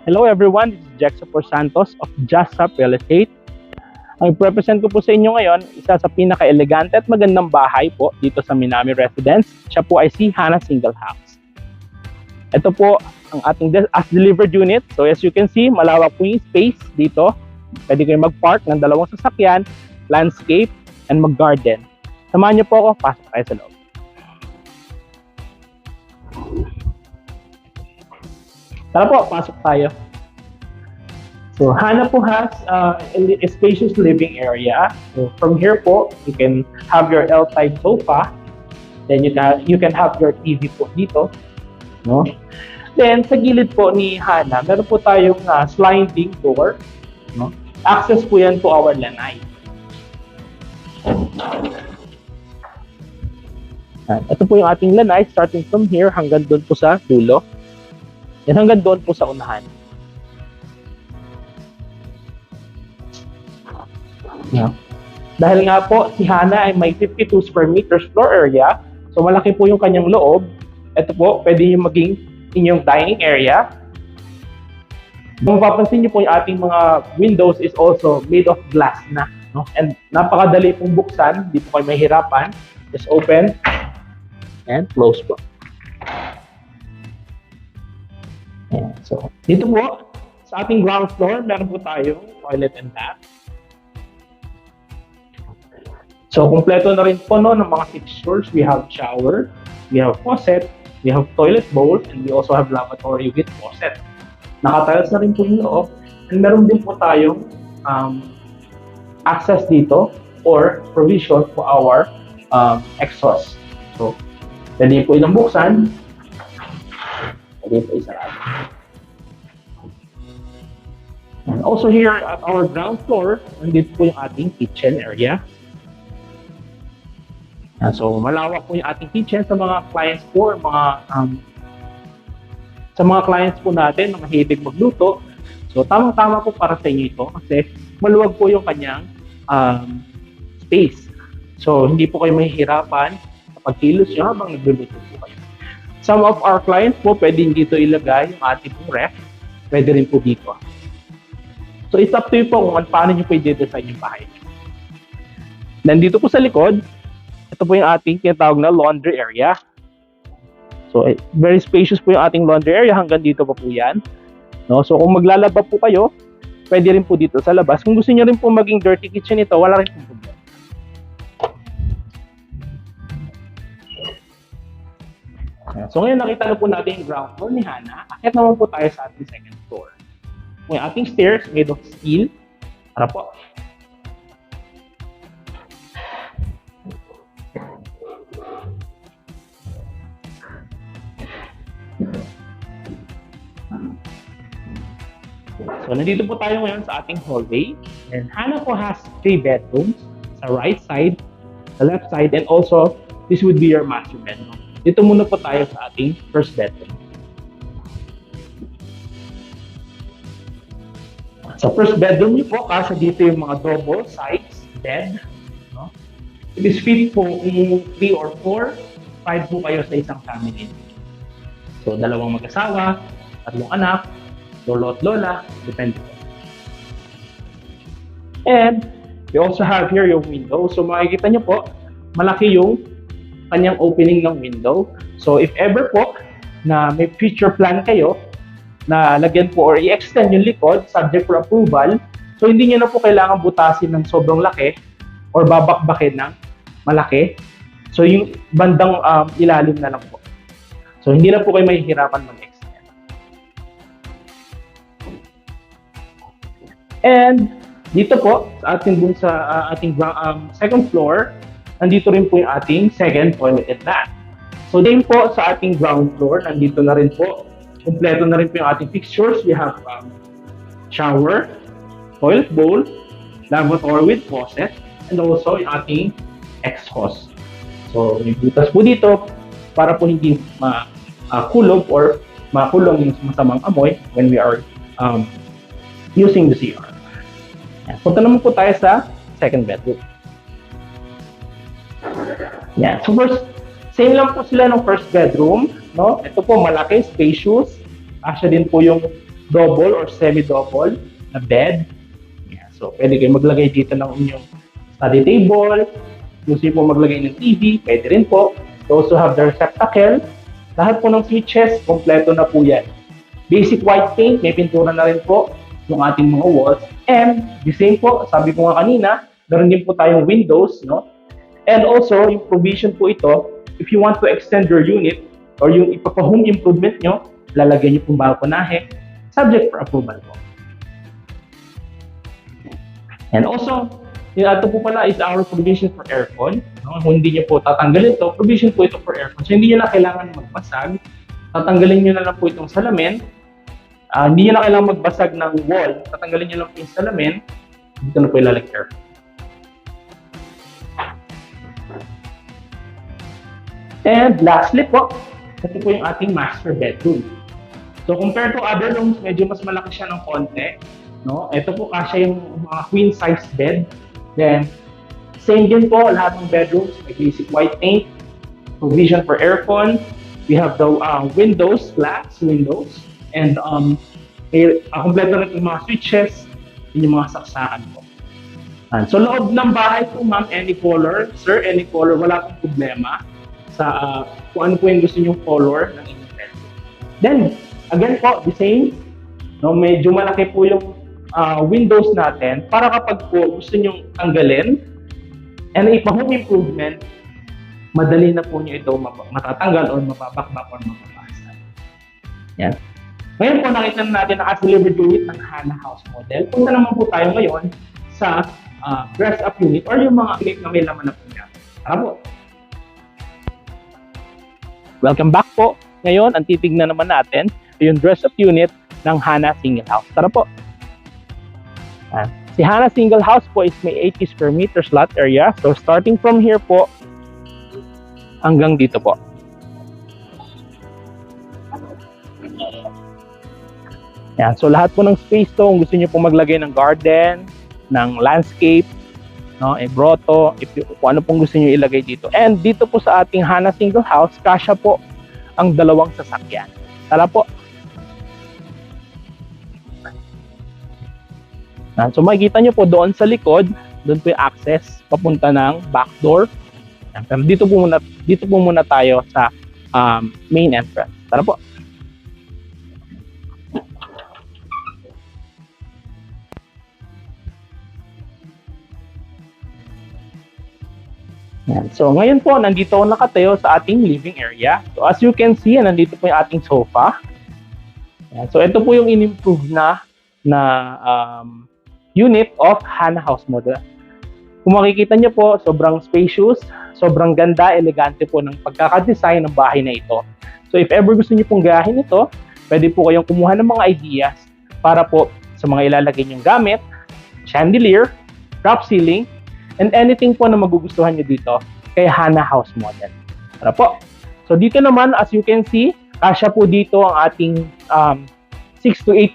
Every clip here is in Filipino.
Hello everyone, this is Jexapor Santos of Just Up Real Estate. Ang represent ko po sa inyo ngayon, isa sa pinaka-elegante at magandang bahay po dito sa Minami Residence. Siya po ay si Hana Single House. Ito po ang ating as delivered unit. So as you can see, malawak po yung space dito. Pwede kayo mag-park ng dalawang sasakyan, landscape, and mag-garden. Samahan niyo po ako, pasok tayo sa loob. Tara po, pasok tayo. So, Hana po has a spacious living area. So, from here po, you can have your L-type sofa. Then, you can have your TV po dito. No? Then, sa gilid po ni Hana, meron po tayong sliding door. No? Access po yan to our lanai. Ito po yung ating lanai, starting from here hanggang doon po sa dulo. Yan hanggang doon po sa unahan. Yeah. Dahil nga po, si Hana ay may 52 square meters floor area. So malaki po yung kanyang loob. Ito po, pwede yung maging inyong dining area. Kung mapapansin niyo po, yung ating mga windows is also made of glass na. No? And napakadali pong buksan. Hindi po kayo mahirapan. Just open and close po. So, dito po, sa ating ground floor, meron po tayong toilet and bath. So, kumpleto na rin po no, ng mga fixtures. We have shower, we have faucet, we have toilet bowl, and we also have lavatory with faucet. Nakatiles na rin po yung loob. And meron din po tayong access dito or provision for our exhaust. So, pwede po ilang buksan. Dito isarado. And also here at our ground floor, nandito po yung ating kitchen area. So malawak po yung ating kitchen sa mga clients po, or sa mga clients po natin na mahilig magluto. So tamang-tama po para sa inyo ito kasi maluwag po yung kanyang space. So hindi po kayo mahihirapan sa pagkilos nyo habang nagluluto po kayo. Some of our clients po, pwedeng dito ilagay yung ating pong ref. Pwede rin po dito. So, it's up to you po kung paano nyo po i-design yung bahay. Nandito po sa likod, ito po yung ating tinatawag na laundry area. So, very spacious po yung ating laundry area. Hanggang dito pa po yan. No? So, kung maglalaba po kayo, pwede rin po dito sa labas. Kung gusto nyo rin po maging dirty kitchen ito, wala rin po problema. So ngayon nakita na po natin yung ground floor ni Hana. Akit naman po tayo sa ating second floor. Yung ating stairs made of steel. Tara po. So nandito po tayo ngayon sa ating hallway. And Hana po has 3 bedrooms sa right side, sa left side, and also this would be your master bedroom. Dito muna po tayo sa ating first bedroom. Sa first bedroom niyo po, kasi dito yung mga double size bed. No? It is fit po kung 3 or 4, 5 po kayo sa isang family. So, 2 mag-asawa, 3 anak, lolo at lola, depende po. And, we also have here yung window. So, makikita niyo po, malaki yung kanyang opening ng window. So if ever po na may future plan kayo na lagyan po or i-extend yung likod subject for approval, so hindi nyo na po kailangan butasin ng sobrang laki or babakbakin ng malaki. So yung bandang ilalim na lang po. So hindi na po kayo mahihirapan mag-extend. And dito po sa ating dun sa ating second floor, nandito rin po yung ating second toilet and bath. So, din po sa ating ground floor, nandito na rin po, kumpleto na rin po yung ating fixtures. We have shower, toilet bowl, lavatory with faucet, and also yung ating exhaust. So, may butas po dito para po hindi makulog or makulong yung masamang amoy when we are using the CR. Yan. Punta naman po tayo sa second bedroom. Yan. So first, same lang po sila ng first bedroom. No? Ito po malaki, spacious. Asya din po yung double or semi-double na bed. Yan. So pwede kayo maglagay dito ng inyong study table. Gusto niyo po maglagay ng TV, pwede rin po. You also have the receptacle. Lahat po ng switches, kompleto na po yan. Basic white paint, may pintura na rin po yung ating mga walls. And the same po, sabi ko nga kanina, meron din po tayong windows, no? And also, yung provision po ito, if you want to extend your unit or yung ipapa-home improvement nyo, lalagyan nyo pong balkonahe, subject for approval po. And also, ito po pala is our provision for aircon. No? Kung hindi nyo po tatanggalin ito, provision po ito for aircon. So, hindi nyo na kailangan magbasag. Tatanggalin nyo na lang po itong salamin. Hindi nyo na kailangan magbasag ng wall. Tatanggalin nyo lang po yung salamin. Dito na po ilalagay aircon. And lastly po, ito po yung ating master bedroom. So compared to other rooms, medyo mas malaki siya ng konti. No? Ito po kasya yung mga queen size bed. Then, same din po, lahat ng bedrooms, may basic white paint, provision for aircon. We have the windows, glass windows, and kompleto na yung mga switches, yung mga saksakan po. And so loob ng bahay po, ma'am, any color, sir, any color, wala pong problema sa kung ano po yung gusto nyong color ng inyong bedroom. Then, again po, the same, no, medyo malaki po yung windows natin para kapag po gusto nyong tanggalin and ipa-home improvement, madali na po nyo ito matatanggal or mapabakbak or mapapasa. Yan. Ngayon po, nakita natin naka-delivered unit ng Hana House model. Punta naman po tayo ngayon sa dress-up unit or yung mga unit na may laman na po niya. Tara po. Welcome back po. Ngayon, ang titignan naman natin yung dress-up unit ng Hana Single House. Tara po. Si Hana Single House po is may 80 square meters lot area. So starting from here po hanggang dito po. Yan. So lahat po ng space to, kung gusto niyo po maglagay ng garden, ng landscape, no, grotto, kung ano pong gusto niyo ilagay dito. And dito po sa ating Hana Single House, kasya po ang dalawang sasakyan. Tara po. So makikita nyo po doon sa likod, doon po yung access papunta ng back door. Pero dito po muna tayo sa main entrance. Tara po. Yan. So ngayon po, nandito ako nakatayo sa ating living area. So as you can see, nandito po yung ating sofa. Yan. So ito po yung in-improve na unit of Hana House model. Kung makikita niyo po, sobrang spacious, sobrang ganda, elegante po ng pagkakadesign ng bahay na ito. So if ever gusto niyo pong gayahin ito, pwede po kayong kumuha ng mga ideas para po sa mga ilalagay niyong gamit, chandelier, drop ceiling, and anything po na magugustuhan niyo dito kay Hana House model. Tara po. So dito naman, as you can see, kasya po dito ang ating 6 to 8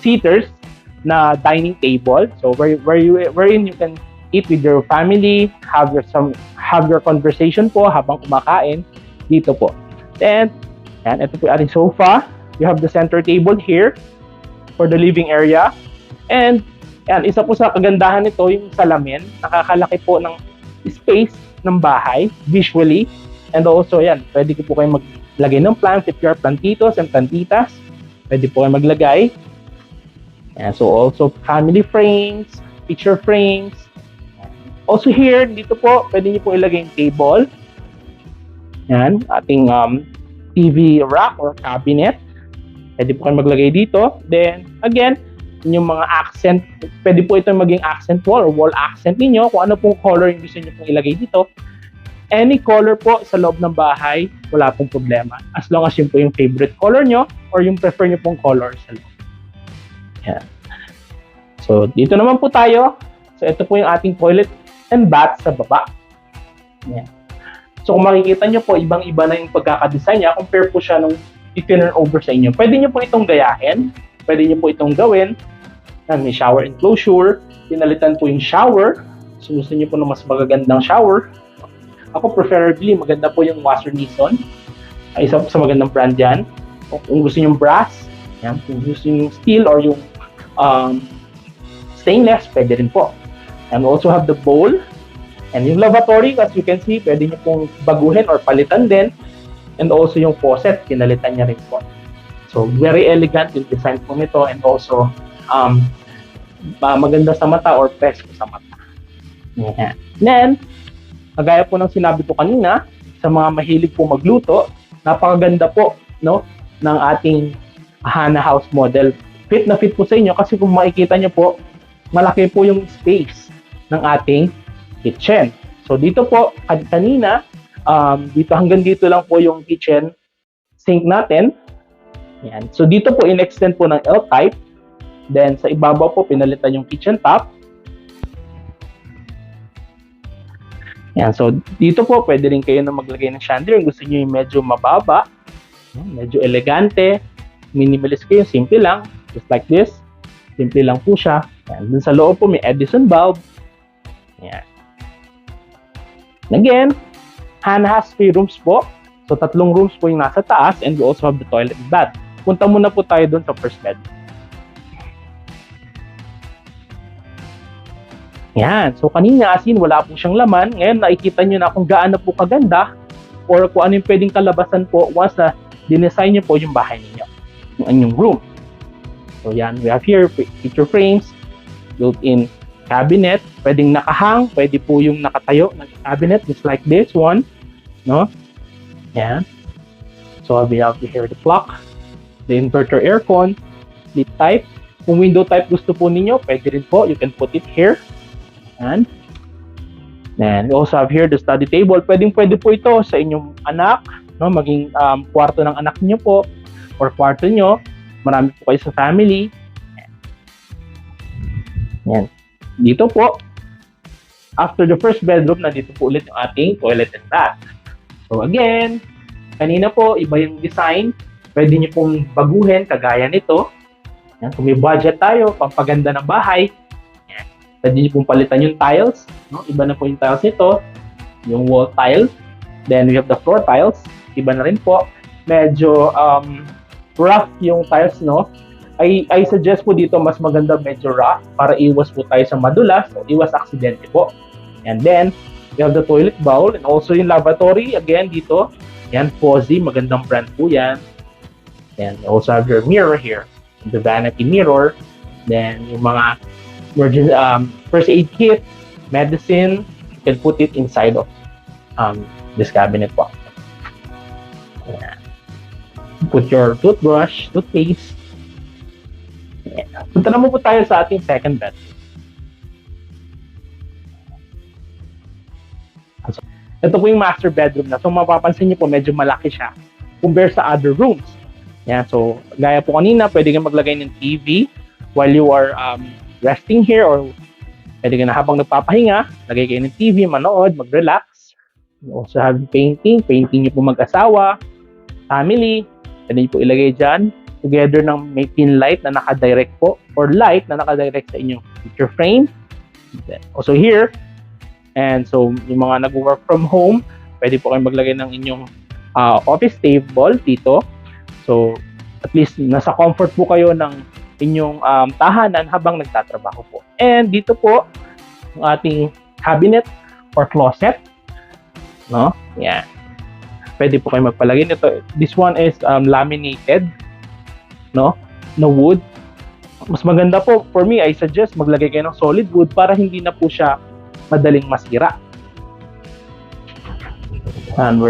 seaters na dining table. So wherein you can eat with your family, have your conversation po habang kumakain dito po. Then, ito po yung ating sofa. You have the center table here for the living area. And isa po sa kagandahan nito yung salamin. Nakakalaki po ng space ng bahay visually. And also, pwede po kayo maglagay ng plants if you're plantitos and plantitas. Pwede po kayo maglagay. So also family frames, picture frames. Also here, dito po, pwede niyo po ilagay yung table. Ating TV rack or cabinet. Pwede po kayo maglagay dito. Then, again, yung mga accent, pwede po ito maging accent wall or wall accent niyo kung ano pong color yung gusto niyo pong ilagay dito. Any color po sa loob ng bahay, wala pong problema. As long as yun po yung favorite color nyo or yung prefer nyo pong color sa loob. So, dito naman po tayo. So, ito po yung ating toilet and bath sa baba. So, kung makikita nyo po, ibang-iba na yung pagkakadesign niya. Compare po siya nung i-turn over sa inyo. Pwede nyo po itong gayahin. Pwede nyo po itong gawin Yan, may shower enclosure. Pinalitan po yung shower. So, gusto niyo po ng mas magagandang shower. Ako preferably, maganda po yung Wasser Nison. Ay, isa sa magandang brand yan. Kung gusto niyo brass, yan, kung gusto niyo yung steel or yung stainless, pwede rin po. And we also have the bowl. And yung lavatory, as you can see, pwede niyo pong baguhin or palitan din. And also yung faucet, pinalitan niya rin po. So, very elegant yung design po nito and also maganda sa mata or presko sa mata. Yeah. Then, kagaya po ng sinabi ko kanina, sa mga mahilig po magluto, napakaganda po no, ng ating Hana House model. Fit na fit po sa inyo kasi kung makikita niyo po, malaki po yung space ng ating kitchen. So, dito po, kanina, dito hanggang dito lang po yung kitchen sink natin. Yan. So dito po in-extend po ng L-type. Then sa ibabaw po pinalitan yung kitchen top. Yan. So dito po pwede rin kayo na maglagay ng chandelier. Gusto niyo yung medyo mababa, medyo elegante, minimalist kayo, simple lang, just like this. Simple lang po siya. Yan. Dun sa loob po may Edison bulb. Yan. Again, Hana has 3 rooms po. So 3 rooms po yung nasa taas and we also have the toilet and bath. Punta muna po tayo doon sa first bed. Yan. So kanina asin wala po siyang laman. Ngayon nakikita nyo na kung gaano po kaganda or kung ano yung pwedeng kalabasan po once na dinesign nyo po yung bahay ninyo. Yung inyong room. So yan. We have here picture frames, built-in cabinet. Pwedeng nakahang. Pwede po yung nakatayo ng cabinet just like this one. No? Yan. So we have here the clock. The inverter aircon, split type. Kung window type gusto po ninyo, pwede rin po. You can put it here. And then we also have here the study table. Pwede po ito sa inyong anak, no? Maging kwarto ng anak niyo po or kwarto niyo. Marami po kayo sa family. Yan. Dito po, after the first bedroom, nandito po ulit yung ating toilet and bath. So again, kanina po, iba yung design. Pwede nyo pong baguhin, kagaya nito. Yan, kung may budget tayo, pampaganda ng bahay, yan, pwede nyo pong palitan yung tiles. No? Iba na po yung tiles nito. Yung wall tile. Then we have the floor tiles. Iba na rin po. Medyo rough yung tiles, no? I suggest po dito mas maganda medyo rough para iwas po tayo sa madulas o iwas aksidente po. And then, we have the toilet bowl and also yung lavatory. Again, dito, yan, Fozzy. Magandang brand po yan. Then also have your mirror here, the vanity mirror. Then yung mga first aid kit, medicine, you can put it inside of this cabinet po. Yeah. Put your toothbrush, toothpaste. Yeah. Punta naman po tayo sa ating second bed. Ito po yung master bedroom na. So mapapansin niyo po medyo malaki siya compare sa other rooms. Yan, so gaya po kanina, pwede kang maglagay ng TV while you are resting here or pwede ka na habang nagpapahinga, lagay kayo ng TV, manood, mag-relax. You also have painting nyo po mag-asawa, family, pwede nyo po ilagay dyan, together ng may pin light na nakadirect po or light na nakadirect sa inyong picture frame. Then, also here, and so yung mga nag-work from home, pwede po kayo maglagay ng inyong office table dito. So, at least nasa comfort po kayo ng inyong tahanan habang nagtatrabaho po. And dito po, ang ating cabinet or closet. No? Yan. Pwede po kayo magpalagay nito. This one is laminated. No? No wood. Mas maganda po, for me, I suggest maglagay kayo ng solid wood para hindi na po siya madaling masira. And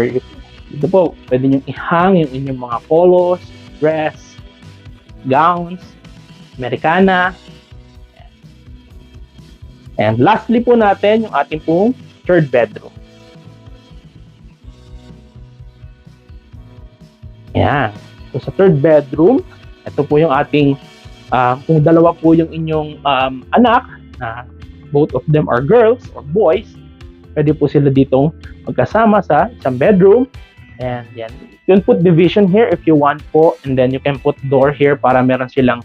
ito po, pwede nyo ihang yung inyong mga polos, dress, gowns, Americana. And lastly po natin, yung ating pong third bedroom. Yan. So sa third bedroom, ito po yung ating, kung dalawa po yung inyong anak, both of them are girls or boys, pwede po sila ditong magkasama sa isang bedroom. And yan, you can put division here if you want po, and then you can put door here para meron silang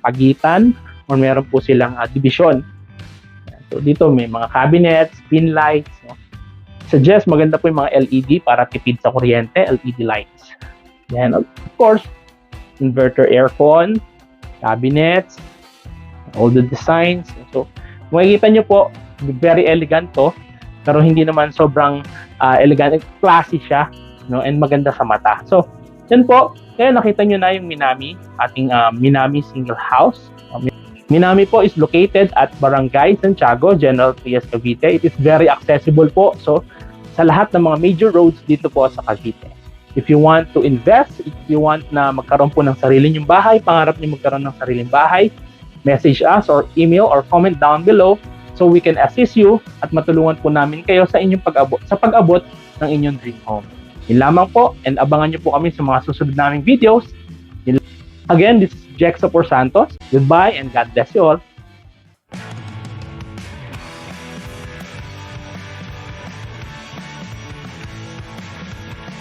pagitan or meron po silang division. So dito may mga cabinets, pin lights. No? Suggest maganda po yung mga LED para tipid sa kuryente, LED lights. Yan, of course, inverter aircon, cabinets, all the designs. So makikita nyo po, very elegant to, pero hindi naman sobrang elegant, classy siya, no? And maganda sa mata. So yan po, kaya nakita nyo na yung Minami, ating Minami single house. Minami po is located at Barangay Santiago, General Trias, Cavite. It is very accessible po. So, sa lahat ng mga major roads dito po sa Cavite. If you want to invest, if you want na magkaroon po ng sarili nyong bahay, pangarap niyo magkaroon ng sariling bahay, message us or email or comment down below so we can assist you at matulungan po namin kayo sa inyong pag-abot ng inyong dream home. Yun lamang po, and abangan niyo po kami sa mga susunod naming videos. Again, this is Jexo Por Santos. Goodbye and God bless you all.